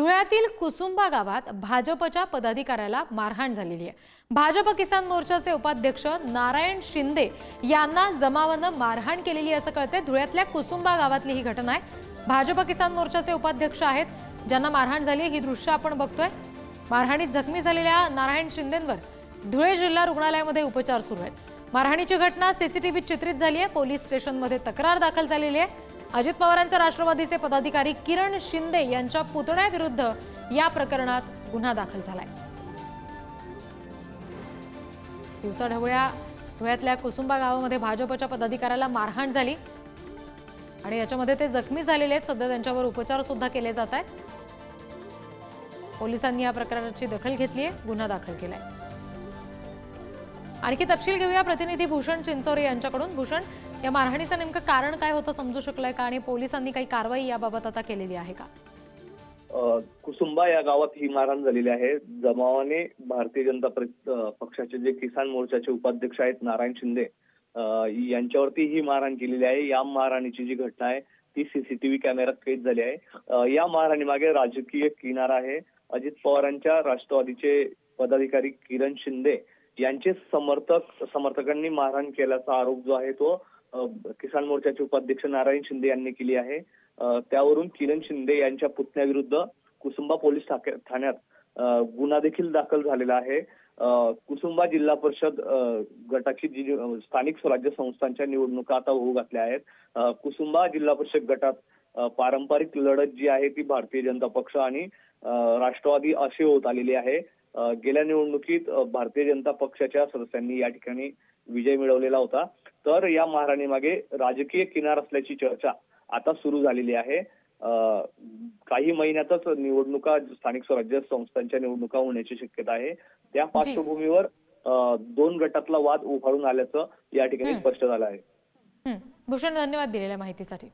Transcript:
धुळ्यातील कुसुंबा गावात भाजपच्या पदाधिकाऱ्याला मारहाण झालेली आहे। भाजप किसान मोर्चाचे उपाध्यक्ष नारायण शिंदे यांना जमावानं मारहाण केलेली असं कळतंय। धुळ्यातल्या कुसुंबा गावातली ही घटना आहे। भाजप किसान मोर्चाचे उपाध्यक्ष आहेत ज्यांना मारहाण झाली। ही दृश्य आपण बघतोय। मारहाणीत जखमी झालेल्या नारायण शिंदेंवर धुळे जिल्हा रुग्णालयामध्ये उपचार सुरू आहेत। मारहाणीची घटना सीसीटीव्हीत चित्रित झाली आहे। पोलीस स्टेशनमध्ये तक्रार दाखल झालेली आहे। अजित पवारांच्या राष्ट्रवादीचे पदाधिकारी किरण शिंदे यांच्या पुतण्याविरुद्ध या प्रकरणात गुन्हा दाखल झालाय। धुळ्यातल्या कुसुंबा गावामध्ये भाजपच्या पदाधिकाऱ्याला मारहाण झाली आणि याच्यामध्ये ते जखमी झालेले आहेत। सध्या त्यांच्यावर उपचार सुद्धा केले जात आहेत। पोलिसांनी या प्रकरणाची दखल घेतली आहे, गुन्हा दाखल केलाय। आणखी तपशील घेऊया प्रतिनिधी भूषण चिंचोरे यांच्याकडून। भूषण, या मारहाणीचं नेमकं कारण काय होतं समजू शकलंय का आणि पोलिसांनी काही कारवाई याबाबत आता केलेली आहे का? कुसुंबा या गावात ही मारहाण झालेली आहे। जमावाने भारतीय जनता पक्षाचे जे किसान मोर्चाचे उपाध्यक्ष आहेत नारायण शिंदे यांच्यावरती ही मारहाण केलेली आहे। या मारहाणीची जी घटना आहे ती सीसीटीव्ही कॅमेऱ्यात कैद झाली आहे। या मारहाणीमागे राजकीय किनारा आहे। अजित पवारांच्या राष्ट्रवादीचे पदाधिकारी किरण शिंदे यांचे समर्थकांनी मारहाण केल्याचा आरोप जो आहे तो किसान मोर्चाचे उपाध्यक्ष नारायण शिंदे यांनी केली आहे। त्यावरून किरण शिंदे यांच्या पुतण्याविरुद्ध कुसुंबा पोलीस ठाण्यात गुन्हा देखील दाखल झालेला आहे। कुसुंबा जिल्हा परिषद गटाची जी स्थानिक स्वराज्य संस्थांच्या निवडणुका आता होऊ घातल्या आहेत। कुसुंबा जिल्हा परिषद गटात पारंपरिक लढत जी आहे ती भारतीय जनता पक्ष आणि राष्ट्रवादी अशी होत आलेली आहे। गेल्या निवडणुकीत भारतीय जनता पक्षाच्या सदस्यांनी या ठिकाणी विजय मिळवलेला होता। तर या मारहाणीमागे राजकीय किनार असल्याची चर्चा आता सुरू झालेली आहे। काही महिन्यातच निवडणुका स्थानिक स्वराज्य संस्थांच्या निवडणुका होण्याची शक्यता आहे। त्या पार्श्वभूमीवर दोन गटातला वाद उफाळून आल्याचं या ठिकाणी स्पष्ट झालं आहे। भूषण, धन्यवाद दिलेल्या माहितीसाठी।